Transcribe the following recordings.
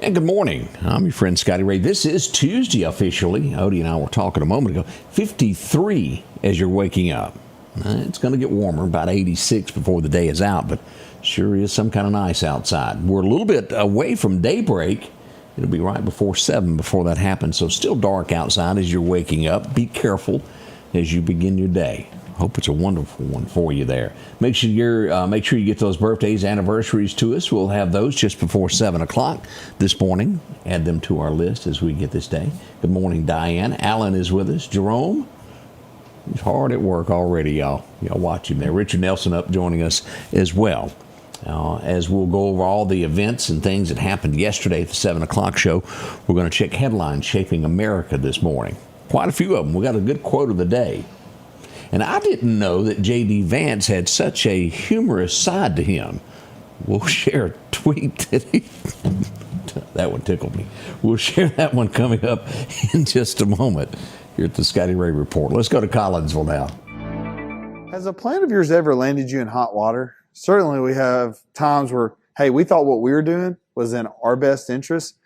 And good morning. I'm your friend Scotty Ray. This is Tuesday officially. Odie and I were talking a moment ago. 53 as you're waking up. It's going to get warmer, about 86 before the day is out, but sure is some kind of nice outside. We're a little bit away from daybreak. It'll be right before 7 before that happens, so still dark outside as you're waking up. Be careful as you begin your day. Hope it's a wonderful one for you there. Make sure you get those birthdays, anniversaries to us. We'll have those just before 7 o'clock this morning. Add them to our list as we get this day. Good morning, Diane. Alan is with us. Jerome, he's hard at work already, y'all. Y'all watch him there. Richard Nelson up joining us as well. As we'll go over all the events and things that happened yesterday at the 7 o'clock show, we're going to check headlines shaping America this morning. Quite a few of them. We got a good quote of the day. And I didn't know that J.D. Vance had such a humorous side to him. We'll share a tweet that that one tickled me. We'll share that one coming up in just a moment here at the Scotty Ray Report. Let's go to Collinsville now. Has a plan of yours ever landed you in hot water? Certainly we have times where, hey, we thought what we were doing was in our best interest,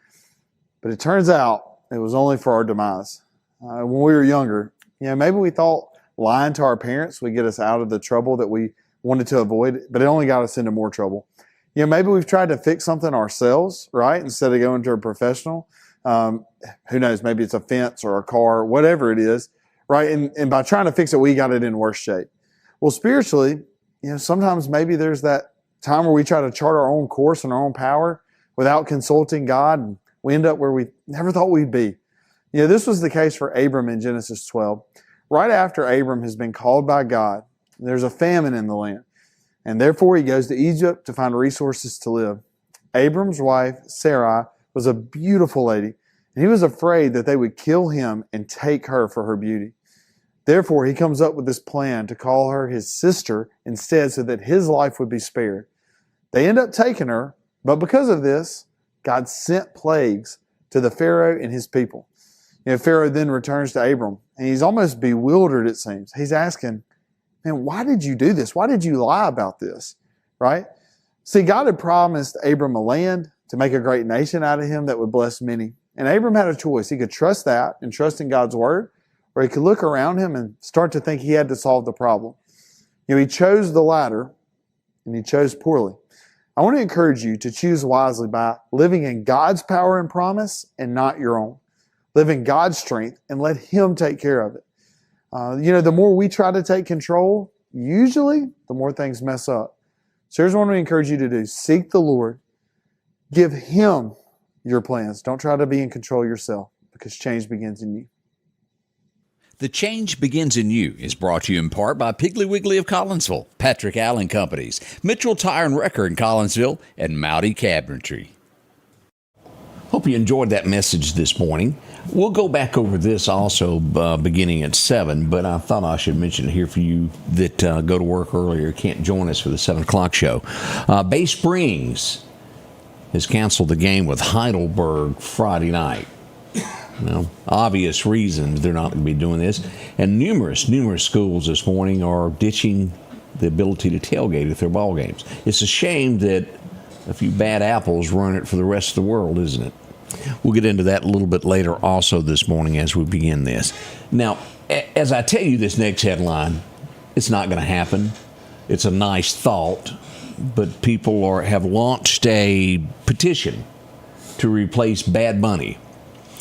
but it turns out it was only for our demise. When we were younger, maybe we thought lying to our parents would get us out of the trouble that we wanted to avoid, but it only got us into more trouble. Maybe we've tried to fix something ourselves, right, instead of going to a professional. Who knows, maybe it's a fence or a car, whatever it is, right? And by trying to fix it, we got it in worse shape. Well, spiritually, sometimes maybe there's that time where we try to chart our own course and our own power without consulting God, and we end up where we never thought we'd be. This was the case for Abram in Genesis 12. Right after Abram has been called by God, there's a famine in the land, and therefore he goes to Egypt to find resources to live. Abram's wife, Sarai, was a beautiful lady, and he was afraid that they would kill him and take her for her beauty. Therefore, he comes up with this plan to call her his sister instead so that his life would be spared. They end up taking her, but because of this, God sent plagues to the Pharaoh and his people. Pharaoh then returns to Abram, and he's almost bewildered, it seems. He's asking, man, why did you do this? Why did you lie about this? Right? See, God had promised Abram a land to make a great nation out of him that would bless many. And Abram had a choice. He could trust that and trust in God's word, or he could look around him and start to think he had to solve the problem. He chose the latter, and he chose poorly. I want to encourage you to choose wisely by living in God's power and promise and not your own. Live in God's strength and let Him take care of it. The more we try to take control, usually the more things mess up. So here's what I encourage you to do. Seek the Lord. Give Him your plans. Don't try to be in control yourself, because change begins in you. The Change Begins in You is brought to you in part by Piggly Wiggly of Collinsville, Patrick Allen Companies, Mitchell Tire and Wrecker in Collinsville, and Mowdy Cabinetry. Hope you enjoyed that message this morning. We'll go back over this also beginning at 7, but I thought I should mention it here for you that go to work earlier, can't join us for the 7 o'clock show. Bay Springs has canceled the game with Heidelberg Friday night. Obvious reasons they're not going to be doing this. And numerous schools this morning are ditching the ability to tailgate at their ball games. It's a shame that a few bad apples ruin it for the rest of the world, isn't it? We'll get into that a little bit later also this morning as we begin this. Now, as I tell you this next headline, it's not going to happen. It's a nice thought, but people have launched a petition to replace Bad Bunny.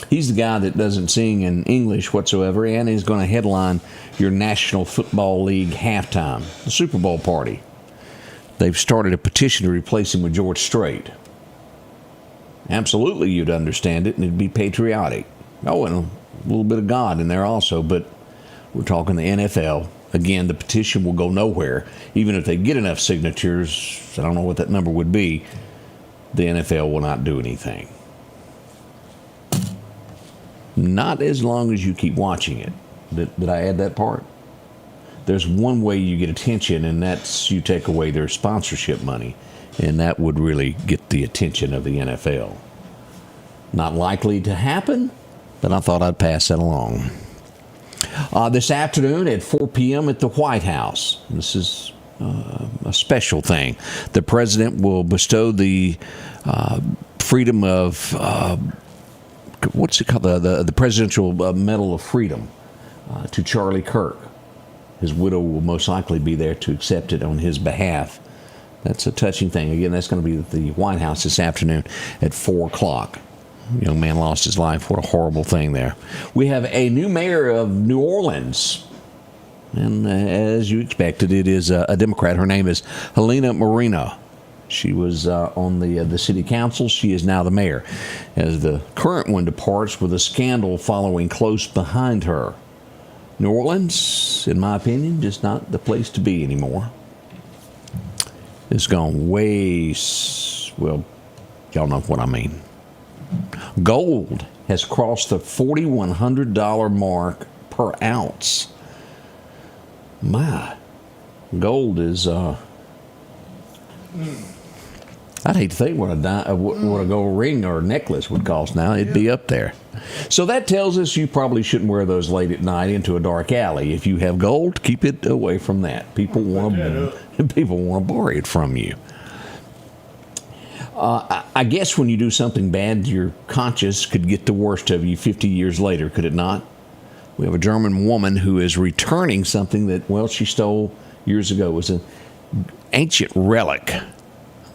He's the guy that doesn't sing in English whatsoever, and is going to headline your National Football League halftime, the Super Bowl party. They've started a petition to replace him with George Strait. Absolutely, you'd understand it, and it'd be patriotic. Oh, and a little bit of God in there also, but we're talking the NFL. Again, the petition will go nowhere. Even if they get enough signatures, I don't know what that number would be, the NFL will not do anything. Not as long as you keep watching it. Did I add that part? There's one way you get attention, and that's you take away their sponsorship money, and that would really get the attention of the NFL. Not likely to happen, but I thought I'd pass that along. This afternoon at 4 p.m. at the White House. This is a special thing. The president will bestow the freedom of what's it called, the Presidential Medal of Freedom to Charlie Kirk. His widow will most likely be there to accept it on his behalf. That's a touching thing. Again, that's going to be at the White House this afternoon at 4 o'clock. A young man lost his life. What a horrible thing there. We have a new mayor of New Orleans. And as you expected, it is a Democrat. Her name is Helena Moreno. She was on the city council. She is now the mayor, as the current one departs with a scandal following close behind her. New Orleans, in my opinion, just not the place to be anymore. It's gone way, well, y'all know what I mean. Gold has crossed the $4,100 mark per ounce. My, gold is, I'd hate to think what a gold ring or necklace would cost now. It'd be up there. So that tells us you probably shouldn't wear those late at night into a dark alley. If you have gold, keep it away from that. People want to borrow it from you. I guess when you do something bad, your conscience could get the worst of you 50 years later, could it not? We have a German woman who is returning something that, well, she stole years ago. It was an ancient relic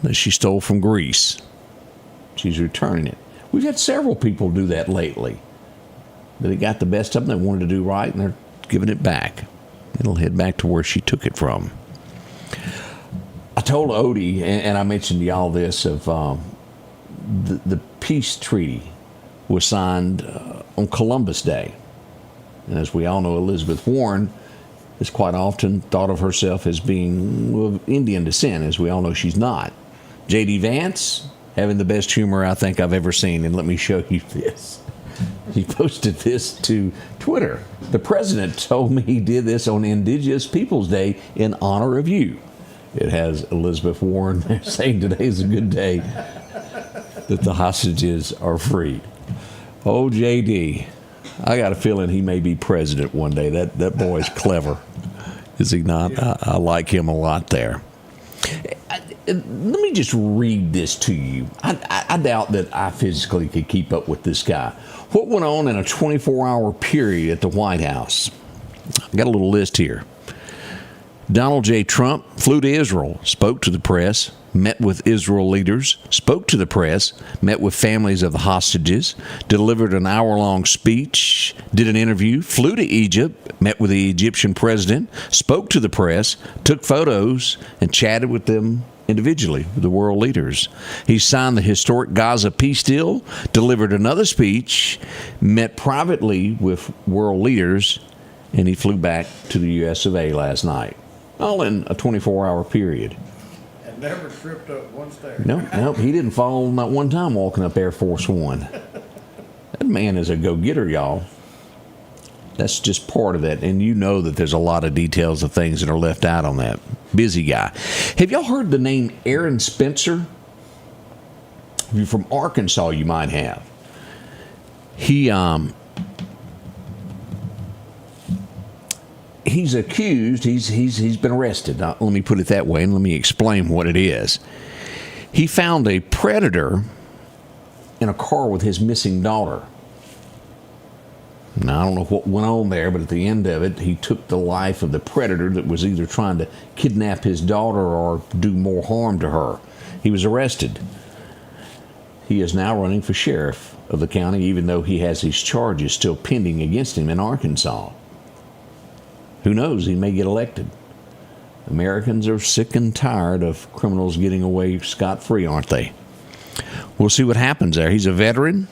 that she stole from Greece. She's returning it. We've had several people do that lately. That it got the best of them. They wanted to do right, and they're giving it back. It'll head back to where she took it from. I told Odie, and I mentioned to y'all this, of the peace treaty was signed on Columbus Day. And as we all know, Elizabeth Warren is quite often thought of herself as being of Indian descent. As we all know, she's not. J.D. Vance, having the best humor I think I've ever seen. And let me show you this. He posted this to Twitter. The president told me he did this on Indigenous Peoples Day in honor of you. It has Elizabeth Warren saying today is a good day that the hostages are freed. Oh, J.D., I got a feeling he may be president one day. That boy's clever, is he not? Yeah. I like him a lot there. Let me just read this to you. I doubt that I physically could keep up with this guy. What went on in a 24-hour period at the White House? I've got a little list here. Donald J. Trump flew to Israel, spoke to the press, met with Israel leaders, spoke to the press, met with families of the hostages, delivered an hour-long speech, did an interview, flew to Egypt, met with the Egyptian president, spoke to the press, took photos, and chatted with them individually, with the world leaders. He signed the historic Gaza peace deal, delivered another speech, met privately with world leaders, and he flew back to the U.S. of A. last night. All in a 24-hour period. And never tripped up one stair. No, he didn't fall not one time walking up Air Force One. That man is a go-getter, y'all. That's just part of that. And you know that there's a lot of details of things that are left out on that. Busy guy. Have y'all heard the name Aaron Spencer? If you're from Arkansas, you might have. He's accused, he's been arrested. Now, let me put it that way, and let me explain what it is. He found a predator in a car with his missing daughter. Now, I don't know what went on there, but at the end of it, he took the life of the predator that was either trying to kidnap his daughter or do more harm to her. He was arrested. He is now running for sheriff of the county, even though he has his charges still pending against him in Arkansas. Who knows? He may get elected. Americans are sick and tired of criminals getting away scot-free, aren't they? We'll see what happens there. He's a veteran.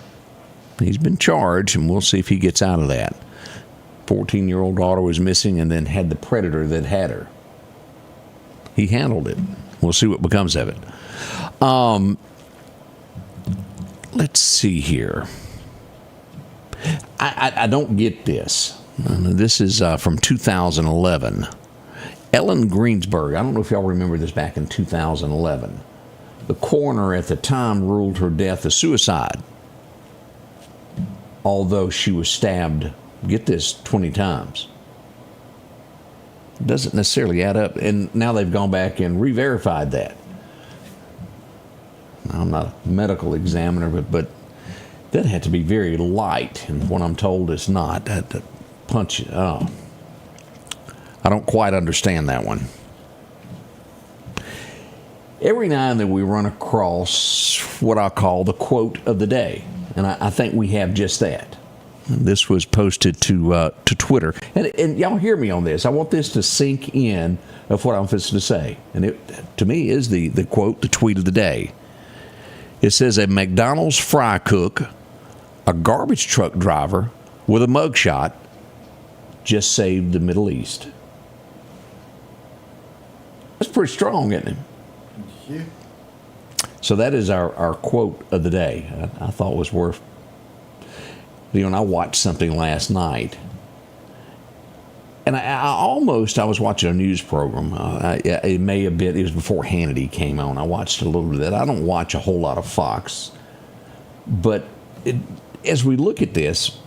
He's been charged, and we'll see if he gets out of that. 14-year-old daughter was missing and then had the predator that had her. He handled it. We'll see what becomes of it. Let's see here. I don't get this. This is from 2011. Ellen Greensburg, I don't know if y'all remember this back in 2011. The coroner at the time ruled her death a suicide, although she was stabbed, get this, 20 times. It doesn't necessarily add up, and now they've gone back and re-verified that. I'm not a medical examiner, but that had to be very light, and what I'm told is not. That punch. Oh, I don't quite understand that one. Every now and then we run across what I call the quote of the day, and I think we have just that. This was posted to Twitter, and y'all hear me on this. I want this to sink in of what I'm fixing to say, and it to me is the quote, the tweet of the day. It says, a McDonald's fry cook, a garbage truck driver with a mugshot just saved the Middle East. That's pretty strong, isn't it? Yeah. So that is our quote of the day. I thought was worth. And I watched something last night, and I was watching a news program. It may have been, it was before Hannity came on. I watched a little bit of that. I don't watch a whole lot of Fox, but as we look at this,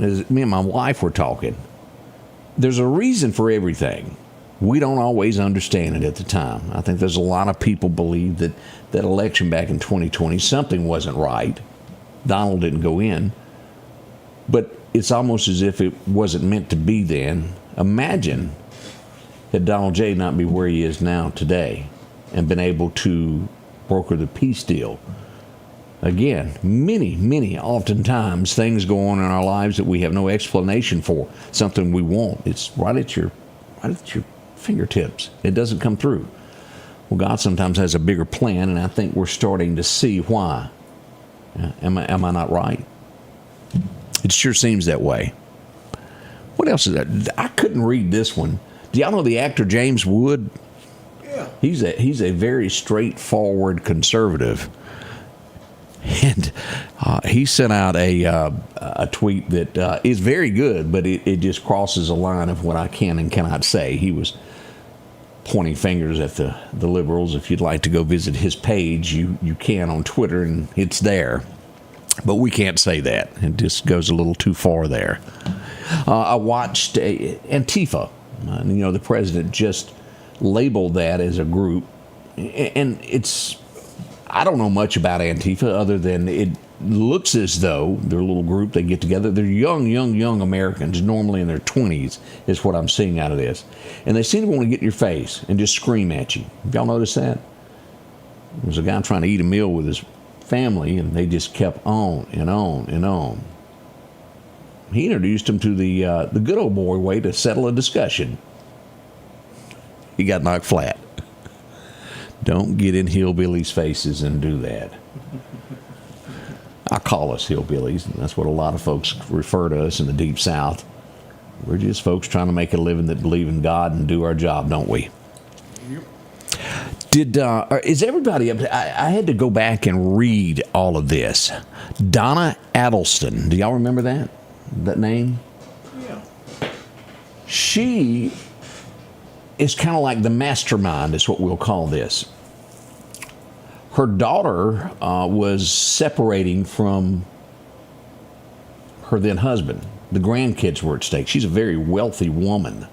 as me and my wife were talking, there's a reason for everything. We don't always understand it at the time. I think there's a lot of people believe that election back in 2020, something wasn't right. Donald didn't go in. But it's almost as if it wasn't meant to be then. Imagine had Donald J. not be where he is now today and been able to broker the peace deal. Again, many, oftentimes, things go on in our lives that we have no explanation for. Something we want. It's right at your fingertips. It doesn't come through. Well, God sometimes has a bigger plan, and I think we're starting to see why. Am I not right? It sure seems that way. What else is that? I couldn't read this one. Do y'all know the actor James Wood? Yeah. He's a very straightforward conservative, and he sent out a tweet that is very good, but it just crosses a line of what I can and cannot say. He was pointing fingers at the liberals. If you'd like to go visit his page, you can on Twitter, and it's there. But we can't say that. It just goes a little too far there. I watched Antifa. The president just labeled that as a group. And I don't know much about Antifa other than it looks as though they're a little group. They get together. They're young Americans, normally in their 20s, is what I'm seeing out of this. And they seem to want to get in your face and just scream at you. Have y'all noticed that? There was a guy trying to eat a meal with his family, and they just kept on and on and on. He introduced him to the good old boy way to settle a discussion. He got knocked flat. Don't get in hillbillies' faces and do that. I call us hillbillies, and that's what a lot of folks refer to us in the Deep South. We're just folks trying to make a living that believe in God and do our job, don't we? Yep. Is everybody up to, I had to go back and read all of this. Donna Addleston. Do y'all remember that name? Yeah. She is kind of like the mastermind, is what we'll call this. Her daughter was separating from her then husband. The grandkids were at stake. She's a very wealthy woman.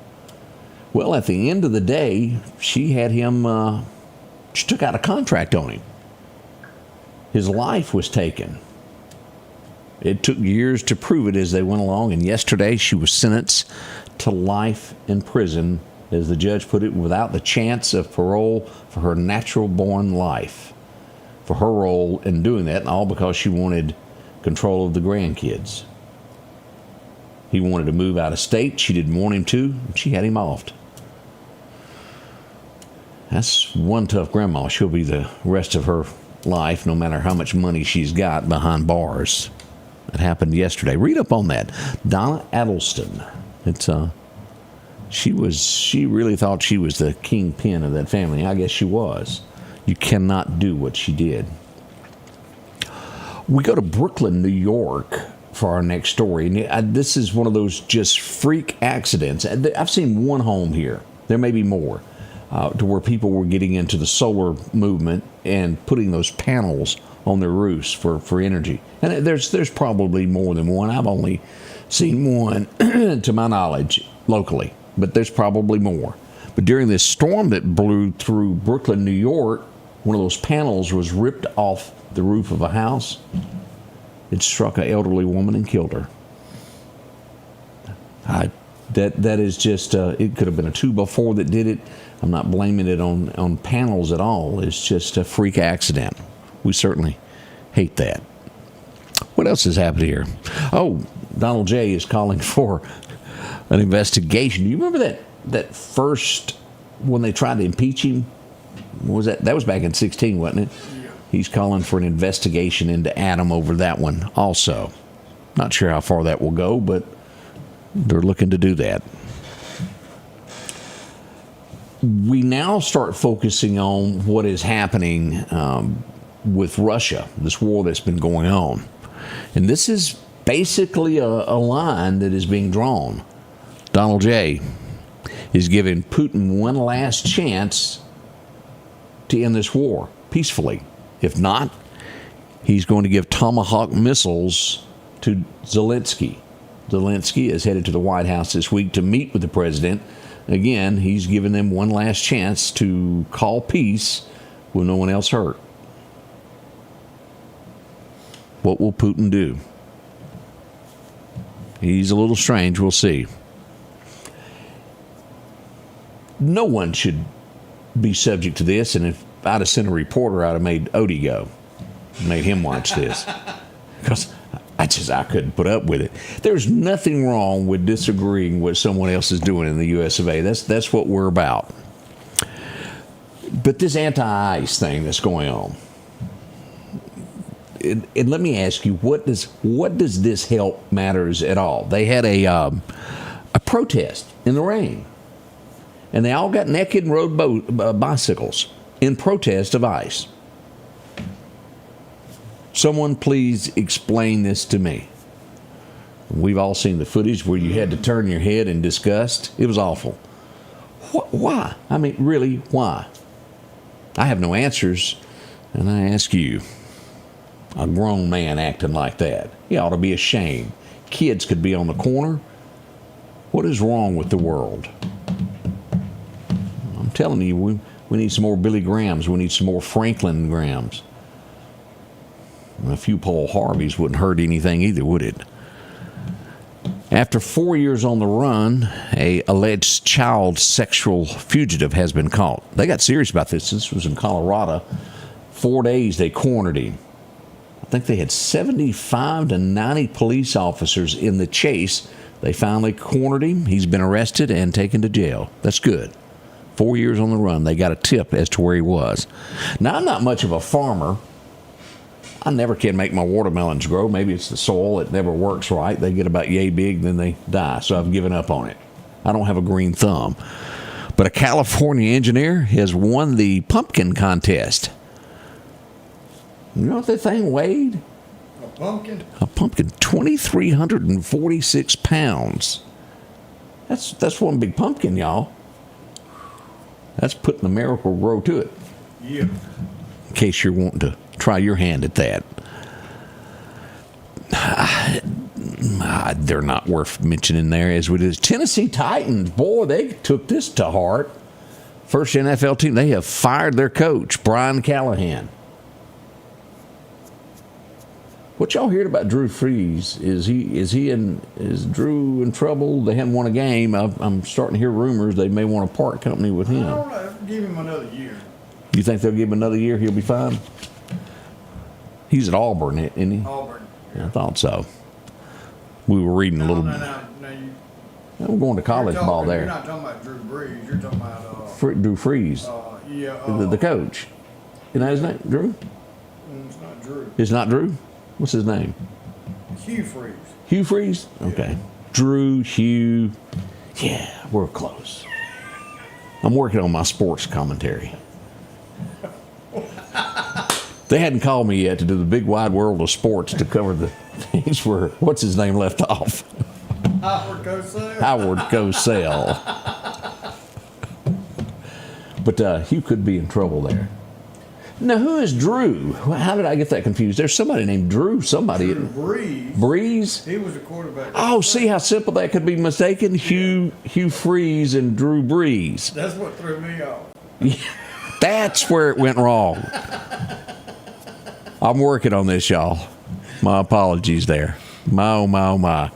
Well, at the end of the day, she had him, she took out a contract on him. His life was taken. It took years to prove it as they went along, and yesterday she was sentenced to life in prison, as the judge put it, without the chance of parole for her natural-born life, for her role in doing that, and all because she wanted control of the grandkids. He wanted to move out of state. She didn't want him to, and she had him offed. That's one tough grandma. She'll be the rest of her life, no matter how much money she's got, behind bars. That happened yesterday. Read up on that. Donna Addleston. She really thought she was the kingpin of that family. I guess she was. You cannot do what she did. We go to Brooklyn, New York for our next story. And this is one of those just freak accidents. I've seen one home here. There may be more. To where people were getting into the solar movement and putting those panels on their roofs for energy. And there's probably more than one. I've only seen one, to my knowledge, locally. But there's probably more. But during this storm that blew through Brooklyn, New York, one of those panels was ripped off the roof of a house. It struck an elderly woman and killed her. That is just, it could have been a 2x4 that did it. I'm not blaming it on panels at all. It's just a freak accident. We certainly hate that. What else has happened here? Oh, Donald J. is calling for an investigation. Do you remember that first, when they tried to impeach him? What was that? That was back in 2016, wasn't it? Yeah. He's calling for an investigation into Adam over that one also. Not sure how far that will go, but they're looking to do that. We now start focusing on what is happening with Russia, this war that's been going on. And this is basically a line that is being drawn. Donald J. is giving Putin one last chance to end this war peacefully. If not, he's going to give Tomahawk missiles to Zelensky. Zelensky is headed to the White House this week to meet with the president. Again, he's giving them one last chance to call peace with no one else hurt. What will Putin do? He's a little strange. We'll see. No one should be subject to this, and if I'd have sent a reporter, I'd have made Odie go. Made him watch this. Because I couldn't put up with it. There's nothing wrong with disagreeing with someone else is doing in the US of A. That's what we're about. But this anti-ICE thing that's going on, and let me ask you, what does this help matters at all? They had a protest in the rain, and they all got naked and rode bicycles in protest of ICE. Someone please explain this to me. We've all seen the footage where you had to turn your head in disgust. It was awful. Why? I mean, really, why? I have no answers, and I ask you, a grown man acting like that, he ought to be ashamed. Kids could be on the corner. What is wrong with the world? I'm telling you, we need some more Billy Grahams. We need some more Franklin Grahams. A few Paul Harveys wouldn't hurt anything either, would it? After 4 years on the run, a alleged child sexual fugitive has been caught. They got serious about this. This was in Colorado. 4 days they cornered him. I think they had 75 to 90 police officers in the chase. They finally cornered him. He's been arrested and taken to jail. That's good. 4 years on the run. They got a tip as to where he was. Now, I'm not much of a farmer. I never can make my watermelons grow. Maybe it's the soil. It never works right. They get about yay big, then they die. So I've given up on it. I don't have a green thumb. But a California engineer has won the pumpkin contest. You know what that thing weighed? A pumpkin? A pumpkin, 2,346 pounds. That's one big pumpkin, y'all. That's putting the miracle grow to it. Yeah. In case you're wanting to try your hand at that. They're not worth mentioning there as it is. Tennessee Titans, boy, they took this to heart. First NFL team, they have fired their coach, Brian Callahan. What y'all heard about Drew Freeze? Is Drew in trouble? They haven't won a game. I'm starting to hear rumors they may want to part company with him. I don't know. Give him another year. You think they'll give him another year? He'll be fine? He's at Auburn, isn't he? Auburn. I thought so. We were reading a little bit. We're going to college ball there. You're not talking about Drew Brees. You're talking about Drew Freeze, the coach. Isn't that his name? Drew? It's not Drew. It's not Drew? What's his name? Hugh Freeze. Hugh Freeze? Okay. Yeah. Drew, Hugh. Yeah, we're close. I'm working on my sports commentary. They hadn't called me yet to do the big wide world of sports to cover the things where, what's his name left off? Howard Cosell. Howard Cosell. But Hugh could be in trouble there. Now, who is Drew? How did I get that confused? There's somebody named Drew. Somebody. Drew Brees. Brees? He was a quarterback. Oh, see how simple that could be mistaken? Hugh Freeze and Drew Brees. That's what threw me off. That's where it went wrong. I'm working on this, y'all. My apologies there. My, oh, my, oh, my.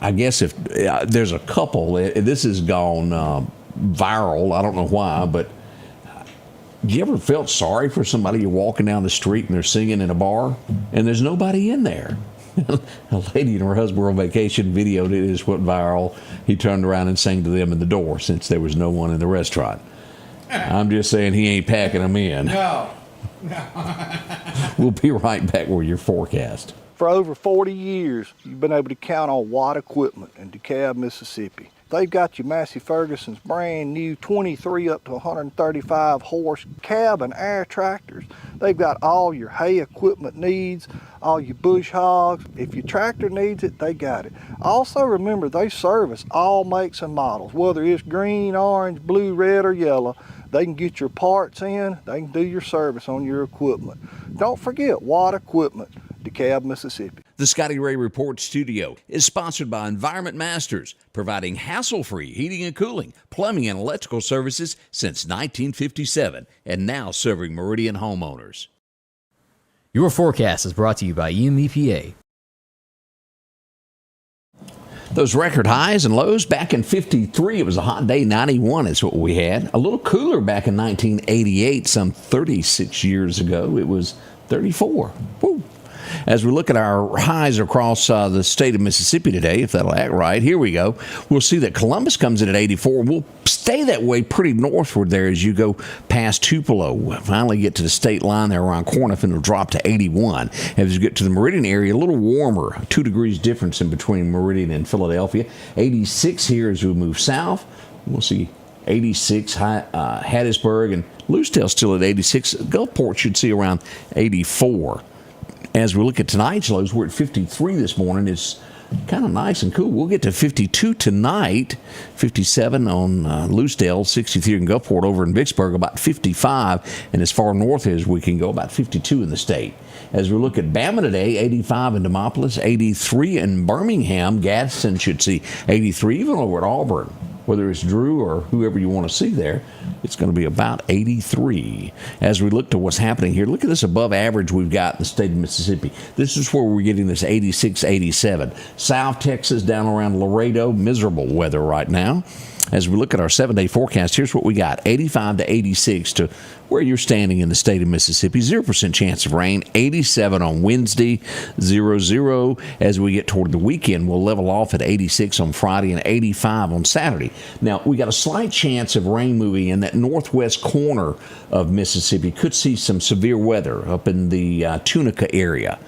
I guess if there's a couple, this has gone viral. I don't know why, but you ever felt sorry for somebody you're walking down the street and they're singing in a bar and there's nobody in there? A lady and her husband were on vacation, videoed it, it went viral. He turned around and sang to them in the door since there was no one in the restaurant. I'm just saying he ain't packing them in. No. We'll be right back with your forecast. For over 40 years, you've been able to count on Watt Equipment in DeKalb, Mississippi. They've got your Massey Ferguson's brand new 23 up to 135 horse cab and air tractors. They've got all your hay equipment needs, all your bush hogs. If your tractor needs it, they got it. Also remember, they service all makes and models, whether it's green, orange, blue, red, or yellow. They can get your parts in, they can do your service on your equipment. Don't forget Watt Equipment, DeKalb, Mississippi. The Scotty Ray Report studio is sponsored by Environment Masters, providing hassle-free heating and cooling, plumbing, and electrical services since 1957, and now serving Meridian homeowners. Your forecast is brought to you by EMEPA. Those record highs and lows back in 53, it was a hot day. 91 is what we had. A little cooler back in 1988, some 36 years ago. It was 34. Woo. As we look at our highs across the state of Mississippi today, if that'll act right, here we go. We'll see that Columbus comes in at 84. We'll stay that way pretty northward there as you go past Tupelo. We'll finally get to the state line there around Corniff, and it'll drop to 81. As you get to the Meridian area, a little warmer, 2 degrees difference in between Meridian and Philadelphia. 86 here as we move south. We'll see 86, Hattiesburg, and Lucedale still at 86. Gulfport should see around 84. As we look at tonight's lows, we're at 53 this morning. It's kind of nice and cool. We'll get to 52 tonight, 57 on Lucedale, 63 in Gulfport, over in Vicksburg, about 55, and as far north as we can go, about 52 in the state. As we look at Bama today, 85 in Demopolis, 83 in Birmingham. Gadsden should see 83, even over at Auburn. Whether it's Drew or whoever you want to see there, it's going to be about 83. As we look to what's happening here, look at this above average we've got in the state of Mississippi. This is where we're getting this 86, 87. South Texas down around Laredo, miserable weather right now. As we look at our 7-day forecast, here's what we got. 85 to 86 to where you're standing in the state of Mississippi. 0% chance of rain. 87 on Wednesday. 0-0. As we get toward the weekend, we'll level off at 86 on Friday and 85 on Saturday. Now, we got a slight chance of rain moving in that northwest corner of Mississippi. Could see some severe weather up in the Tunica area.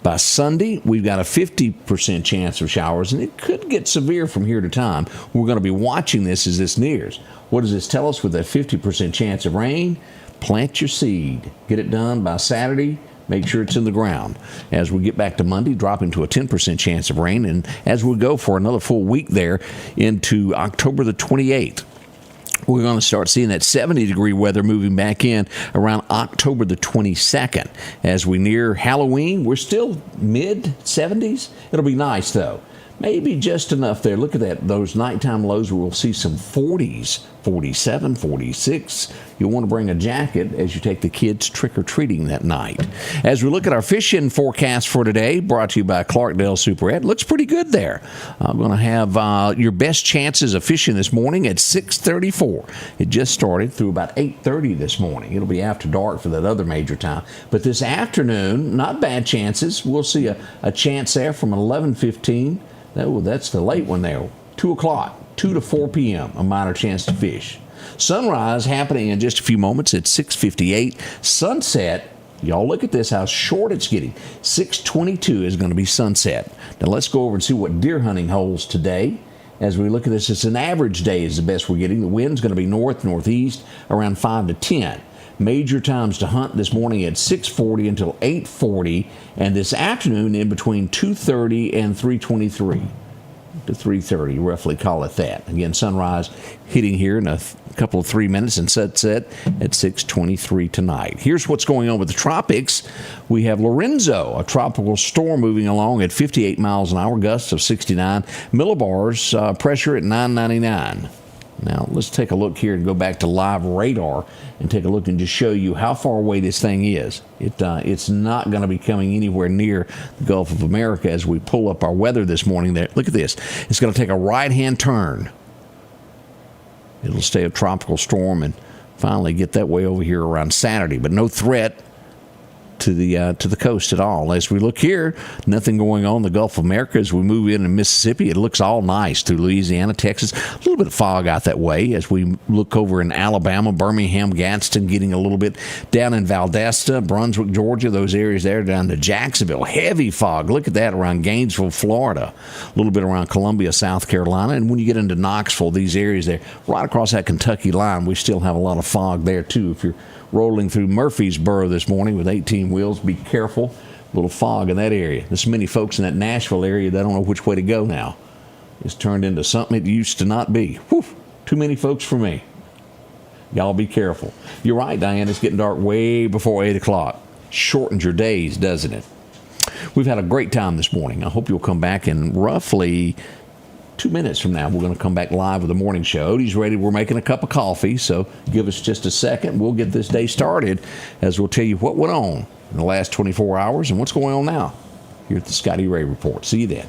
By Sunday, we've got a 50% chance of showers, and it could get severe from here to time. We're going to be watching this as this nears. What does this tell us with that 50% chance of rain? Plant your seed. Get it done by Saturday. Make sure it's in the ground. As we get back to Monday, dropping to a 10% chance of rain, and as we go for another full week there into October the 28th. We're going to start seeing that 70-degree weather moving back in around October the 22nd. As we near Halloween, we're still mid-70s. It'll be nice, though. Maybe just enough there. Look at that. Those nighttime lows where we'll see some 40s, 47, 46. You'll want to bring a jacket as you take the kids trick-or-treating that night. As we look at our fishing forecast for today, brought to you by Clarkdale Superette, looks pretty good there. I'm going to have your best chances of fishing this morning at 6:34. It just started through about 8:30 this morning. It'll be after dark for that other major time. But this afternoon, not bad chances. We'll see a chance there from 11:15. That's the late one there. 2 o'clock, 2 to 4 p.m., a minor chance to fish. Sunrise happening in just a few moments at 6:58. Sunset, y'all look at this, how short it's getting. 6:22 is going to be sunset. Now let's go over and see what deer hunting holds today. As we look at this, it's an average day is the best we're getting. The wind's going to be north-northeast around 5 to 10. Major times to hunt this morning at 6:40 until 8:40, and this afternoon in between 2:30 and 3:23 to 3:30, roughly call it that. Again, sunrise hitting here in a couple of 3 minutes, and sunset at 6:23 tonight. Here's what's going on with the tropics. We have Lorenzo, a tropical storm moving along at 58 miles an hour, gusts of 69. Millibars pressure at 999. Now, let's take a look here and go back to live radar and take a look and just show you how far away this thing is. It's not going to be coming anywhere near the Gulf of America as we pull up our weather this morning. There, look at this. It's going to take a right-hand turn. It'll stay a tropical storm and finally get that way over here around Saturday, but no threat to the coast at all. As we look here, nothing going on in the Gulf of America. As we move into Mississippi, it looks all nice through Louisiana, Texas. A little bit of fog out that way as we look over in Alabama, Birmingham, Gadsden, getting a little bit down in Valdosta, Brunswick, Georgia, those areas there down to Jacksonville. Heavy fog. Look at that around Gainesville, Florida. A little bit around Columbia, South Carolina. And when you get into Knoxville, these areas there, right across that Kentucky line, we still have a lot of fog there too. If you're rolling through Murfreesboro this morning with 18 wheels, be careful. A little fog in that area. There's many folks in that Nashville area that don't know which way to go now. It's turned into something it used to not be. Whew, too many folks for me. Y'all be careful. You're right, Diane. It's getting dark way before 8 o'clock. Shortens your days, doesn't it? We've had a great time this morning. I hope you'll come back in roughly 2 minutes from now. We're going to come back live with the morning show. Odie's ready. We're making a cup of coffee, so give us just a second. We'll get this day started as we'll tell you what went on in the last 24 hours and what's going on now here at the Scotty Ray Report. See you then.